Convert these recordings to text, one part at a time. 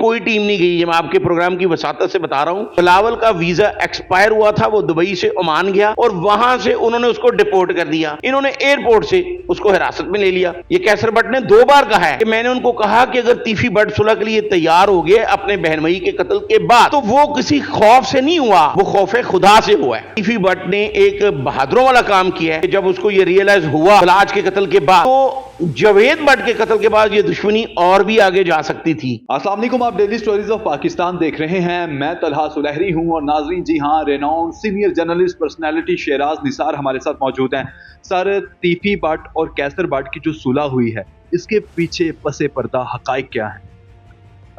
कोई टीम नहीं गई, मैं आपके प्रोग्राम की वसातत से बता रहा हूं। बिलावल का वीजा एक्सपायर हुआ था, वो दुबई से ओमान गया और वहां से उन्होंने उसको डिपोर्ट कर दिया। इन्होंने एयरपोर्ट से उसको हिरासत में ले लिया। ये कैसर बट ने 2 बार कहा है कि मैंने उनको कहा कि अगर तीफी बट सुलह के लिए तैयार हो गए अपने बहन भाई के कत्ल के बाद, तो वो किसी खौफ से नहीं हुआ, वो खौफ खुदा से हुआ है। तीफी बट ने एक बहादुरों वाला काम किया है। जब उसको ये रियलाइज हुआ बलाज के कत्ल के बाद, तो जवेद बट के कत्ल के बाद ये दुश्मनी और भी आगे जा सकती थी। अस्सलाम वालेकुम, आप डेली स्टोरीज ऑफ पाकिस्तान देख रहे हैं। मैं तलहा सुलहरी हूं और नाजरीन, जी हां, renowned senior journalist personality Sheraz Nisar हमारे साथ मौजूद हैं। सर, तीफी बट और कैसर बट की जो सुलह हुई है, इसके पीछे पसे पर्दा हकाइक क्या है?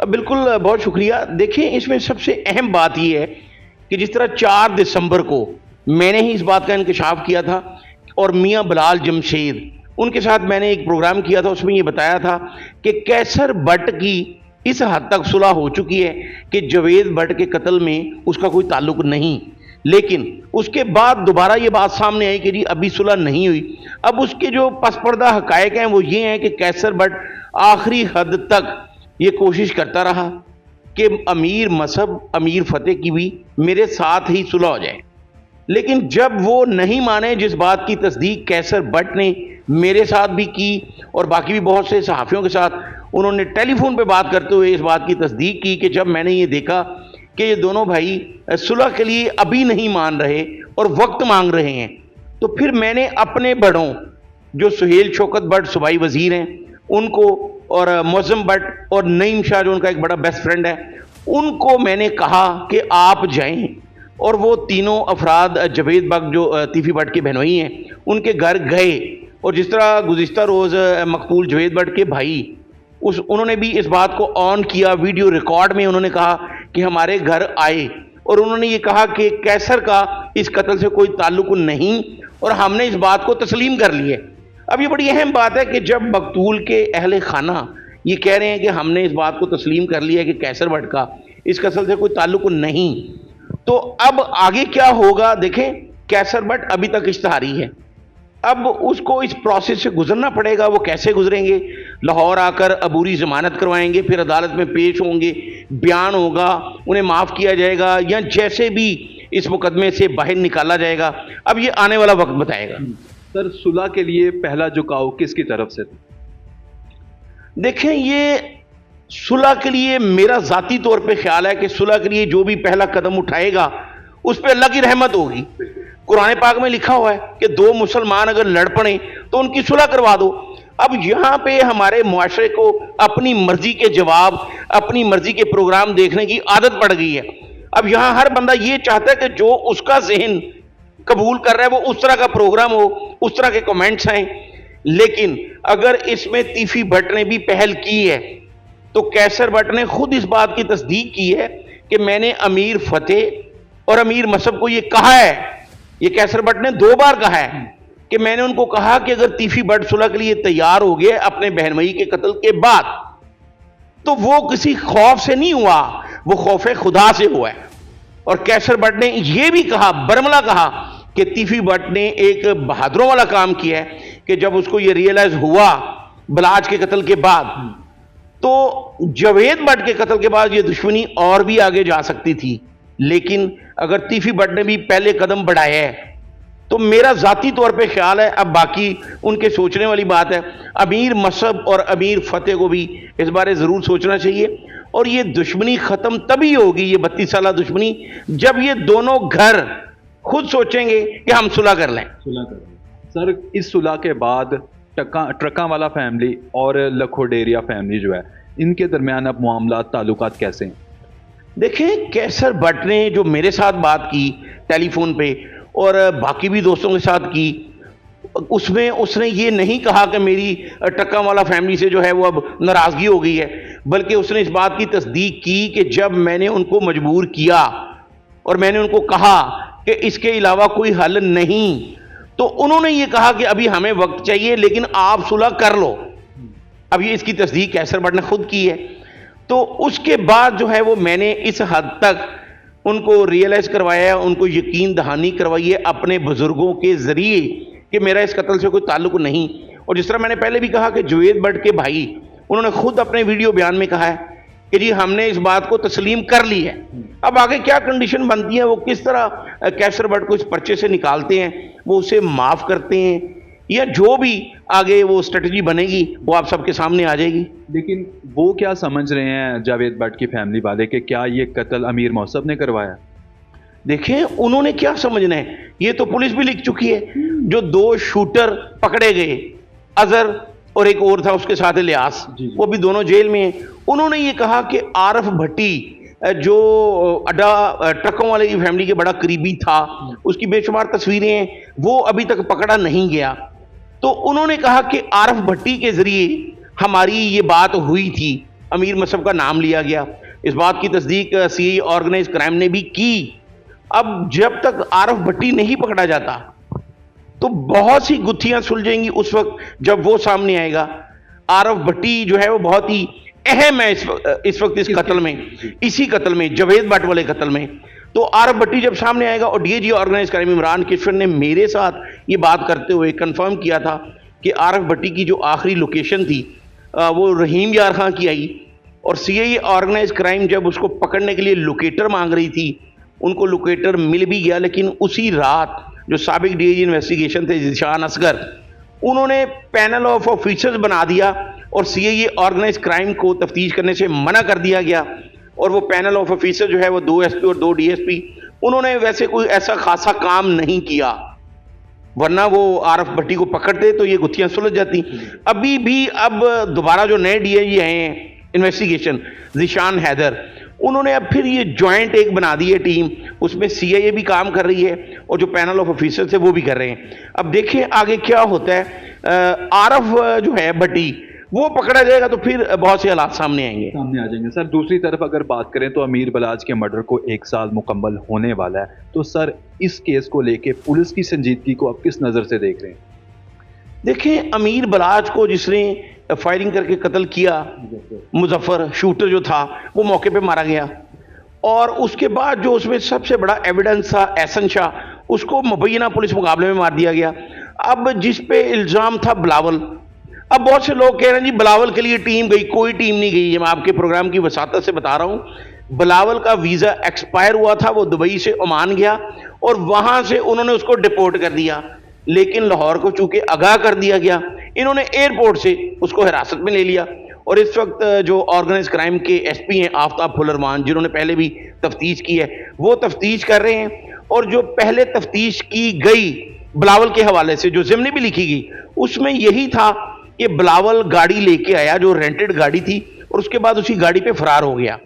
बिल्कुल, बहुत शुक्रिया। देखिए, इसमें सबसे अहम बात यह है कि जिस तरह 4 दिसंबर को मैंने ही इस बात का इंकशाफ किया था और मियां बिलाल जमशेद, उनके साथ मैंने एक प्रोग्राम किया था, उसमें यह बताया था कि कैसर बट की इस हद तक सुलह हो चुकी है कि जवेद बट के कत्ल में उसका कोई ताल्लुक नहीं। लेकिन उसके बाद दोबारा ये बात सामने आई कि जी अभी सुलह नहीं हुई। अब उसके जो पसपर्दा हकायक हैं वो ये हैं कि कैसर बट आखिरी हद तक ये कोशिश करता रहा कि अमीर मसहब, अमीर फतेह की भी मेरे साथ ही सुलह हो जाए। लेकिन जब वो नहीं माने, जिस बात की तस्दीक कैसर बट ने मेरे साथ भी की और बाकी भी बहुत से सहाफ़ियों के साथ उन्होंने टेलीफोन पे बात करते हुए इस बात की तस्दीक की कि जब मैंने ये देखा कि ये दोनों भाई सुलह के लिए अभी नहीं मान रहे और वक्त मांग रहे हैं, तो फिर मैंने अपने बड़ों जो सुहेल शौकत बट सूबाई वजीर हैं उनको, और मौज़म बट और नईम शाह जो उनका एक बड़ा बेस्ट फ्रेंड है, उनको मैंने कहा कि आप जाएं। और वो तीनों अफराद जवेद बट जो तीफी बट के बहनोई हैं उनके घर गए। और जिस तरह गुज़िश्ता रोज़ मकबूल जवेद बट के भाई उन्होंने भी इस बात को ऑन किया, वीडियो रिकॉर्ड में उन्होंने कहा कि हमारे घर आए और उन्होंने ये कहा कि कैसर का इस कत्ल से कोई ताल्लुक नहीं और हमने इस बात को तस्लीम कर लिया। अब ये बड़ी अहम बात है कि जब मकतूल के अहले खाना ये कह रहे हैं कि हमने इस बात को तस्लीम कर लिया कि कैसर बट का इस कत्ल से कोई ताल्लुक नहीं, तो अब आगे क्या होगा? देखें, कैसर बट अभी तक इश्तिहारी है। अब उसको इस प्रोसेस से गुजरना पड़ेगा। वो कैसे गुजरेंगे? लाहौर आकर अबूरी जमानत करवाएंगे, फिर अदालत में पेश होंगे, बयान होगा, उन्हें माफ़ किया जाएगा या जैसे भी इस मुकदमे से बाहर निकाला जाएगा, अब ये आने वाला वक्त बताएगा। सर, सुलह के लिए पहला झुकाव किसकी तरफ से था? देखें, ये सुलह के लिए मेरा ज़ाती तौर पे ख्याल है कि सुलह के लिए जो भी पहला कदम उठाएगा उस पर अल्लाह की रहमत होगी। कुरान पाक में लिखा हुआ है कि 2 मुसलमान अगर लड़ पड़े तो उनकी सुलह करवा दो। अब यहाँ पे हमारे मुआशरे को अपनी मर्जी के जवाब, अपनी मर्जी के प्रोग्राम देखने की आदत पड़ गई है। अब यहाँ हर बंदा ये चाहता है कि जो उसका जहन कबूल कर रहा है वो उस तरह का प्रोग्राम हो, उस तरह के कमेंट्स आए। लेकिन अगर इसमें तीफी बट ने भी पहल की है तो कैसर बट ने खुद इस बात की तस्दीक की है कि मैंने अमीर फतेह और अमीर मसहब को ये कहा है। ये कैसर बट ने 2 बार कहा है कि मैंने उनको कहा कि अगर तीफी बट सुलह के लिए तैयार हो गए अपने बहन भाई के कत्ल के बाद, तो वो किसी खौफ से नहीं हुआ, वो खौफ खुदा से हुआ है। और कैसर बट ने यह भी कहा, बरमला कहा, कि तीफी बट ने एक बहादुरों वाला काम किया है कि जब उसको ये रियलाइज हुआ बलाज के कत्ल के बाद, तो जवेद बट के कत्ल के बाद ये दुश्मनी और भी आगे जा सकती थी। लेकिन अगर तीफी बट ने भी पहले कदम बढ़ाया है तो मेरा ज़ाती तौर पे ख्याल है, अब बाकी उनके सोचने वाली बात है, अमीर मसहब और अमीर फतेह को भी इस बारे ज़रूर सोचना चाहिए। और ये दुश्मनी ख़त्म तभी होगी, ये 32 साल दुश्मनी, जब ये दोनों घर खुद सोचेंगे कि हम सुलह कर लें। सर, इस सुलह के बाद ट्रका वाला फैमिली और लखोडेरिया फैमिली जो है, इनके दरमियान अब मामला ताल्लुकात कैसे हैं? देखें, कैसर बट ने जो मेरे साथ बात की टेलीफोन पे और बाकी भी दोस्तों के साथ की, उसमें उसने ये नहीं कहा कि मेरी टक्का वाला फैमिली से जो है वो अब नाराज़गी हो गई है, बल्कि उसने इस बात की तस्दीक की कि जब मैंने उनको मजबूर किया और मैंने उनको कहा कि इसके अलावा कोई हल नहीं, तो उन्होंने ये कहा कि अभी हमें वक्त चाहिए लेकिन आप सुलह कर लो। अब ये इसकी तस्दीक कैसर बट ने खुद की है। तो उसके बाद जो है वो मैंने इस हद तक उनको रियलाइज़ करवाया, उनको यकीन दहानी करवाई है अपने बुजुर्गों के ज़रिए कि मेरा इस कत्ल से कोई ताल्लुक नहीं। और जिस तरह मैंने पहले भी कहा कि जवेद बट के भाई, उन्होंने खुद अपने वीडियो बयान में कहा है कि जी हमने इस बात को तस्लीम कर ली है। अब आगे क्या कंडीशन बनती है, वो किस तरह कैसर भट्ट को इस पर्चे से निकालते हैं, वो उसे माफ़ करते हैं, या जो भी आगे वो स्ट्रेटजी बनेगी वो आप सबके सामने आ जाएगी। लेकिन वो क्या समझ रहे हैं जावेद भट्ट की फैमिली वाले कि क्या ये कत्ल अमीर मौसम ने करवाया? देखें उन्होंने क्या समझना है, ये तो पुलिस भी लिख चुकी है। जो 2 शूटर पकड़े गए, अजहर और एक और था उसके साथ इलियास, वो भी दोनों जेल में हैं। उन्होंने ये कहा कि आरफ भट्टी जो अड्डा ट्रकों वाले की फैमिली के बड़ा करीबी था, उसकी बेशुमार तस्वीरें हैं, वो अभी तक पकड़ा नहीं गया। तो उन्होंने कहा कि आरफ भट्टी के जरिए हमारी ये बात हुई थी, अमीर मसहब का नाम लिया गया। इस बात की तस्दीक सीआईए ऑर्गेनाइज क्राइम ने भी की। अब जब तक आरफ भट्टी नहीं पकड़ा जाता तो बहुत सी गुत्थियां सुलझेंगी उस वक्त जब वो सामने आएगा। आरफ भट्टी जो है वो बहुत ही अहम है इस वक्त इस कत्ल में, इसी कत्ल में, जावेद भट्ट वाले कत्ल में। तो आरफ भट्टी जब सामने आएगा, और डीआईजी ऑर्गेनाइज क्राइम इमरान किशोर ने मेरे साथ ये बात करते हुए कंफर्म किया था कि आरफ भट्टी की जो आखिरी लोकेशन थी वो रहीम यार खां की आई, और सीआईए ऑर्गेनाइज क्राइम जब उसको पकड़ने के लिए लोकेटर मांग रही थी, उनको लोकेटर मिल भी गया। लेकिन उसी रात जो साबिक डीआईजी इन्वेस्टिगेशन थे ज़ीशान असगर, उन्होंने पैनल ऑफ ऑफिसर्स बना दिया और सीआईए ऑर्गेनाइज क्राइम को तफ्तीश करने से मना कर दिया गया। और वो पैनल ऑफ ऑफिसर जो है वो 2 एसपी और 2 डीएसपी, उन्होंने वैसे कोई ऐसा खासा काम नहीं किया, वरना वो आरफ भट्टी को पकड़ते तो ये गुत्थियां सुलझ जाती। अभी भी अब दोबारा जो नए डीआईजी आए हैं इन्वेस्टिगेशन, ज़ीशान हैदर, उन्होंने अब फिर ये जॉइंट एक बना दी है टीम, उसमें सीआईए भी काम कर रही है और जो पैनल ऑफ ऑफिसर्स है वो भी कर रहे हैं। अब देखिए आगे क्या होता है। आरफ जो है भट्टी वो पकड़ा जाएगा तो फिर बहुत से हालात सामने आ जाएंगे। सर दूसरी तरफ अगर बात करें तो अमीर बलाज के मर्डर को 1 साल मुकम्मल होने वाला है, तो सर इस केस को लेके पुलिस की संजीदगी को आप किस नज़र से देख रहे हैं? देखें अमीर बलाज को जिसने फायरिंग करके कत्ल किया, मुजफ्फर शूटर जो था, वो मौके पे मारा गया, और उसके बाद जो उसमें सबसे बड़ा एविडेंस था एहसन शाह, उसको मुबैना पुलिस मुकाबले में मार दिया गया। अब जिस पे इल्ज़ाम था बिलावल, अब बहुत से लोग कह रहे हैं जी बिलावल के लिए टीम गई, कोई टीम नहीं गई। ये मैं आपके प्रोग्राम की वसातत से बता रहा हूँ। बिलावल का वीज़ा एक्सपायर हुआ था, वो दुबई से ओमान गया और वहाँ से उन्होंने उसको डिपोर्ट कर दिया, लेकिन लाहौर को चूंकि आगाह कर दिया गया, इन्होंने एयरपोर्ट से उसको हिरासत में ले लिया। और इस वक्त जो ऑर्गेनाइज क्राइम के एसपी हैं आफ्ताब फुलरमान, जिन्होंने पहले भी तफ्तीश की है, वो तफ्तीश कर रहे हैं। और जो पहले तफ्तीश की गई बिलावल के हवाले से जो ज़िम्नी भी लिखी गई, उसमें यही था कि बिलावल गाड़ी लेके आया जो रेंटेड गाड़ी थी, और उसके बाद उसी गाड़ी पे फरार हो गया।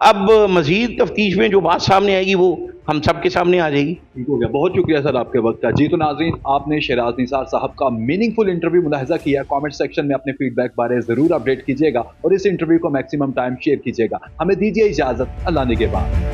अब मजीद तफ्तीश में जो बात सामने आएगी वो हम सब के सामने आ जाएगी। ठीक हो गया, बहुत शुक्रिया सर आपके वक्त का। जी तो नाज़रीन, आपने शहराज निसार साहब का मीनिंगफुल इंटरव्यू मुलाहिजा किया। कमेंट सेक्शन में अपने फीडबैक बारे ज़रूर अपडेट कीजिएगा और इस इंटरव्यू को मैक्सिमम टाइम शेयर कीजिएगा। हमें दीजिए इजाज़त, अल्लाह निगहबान।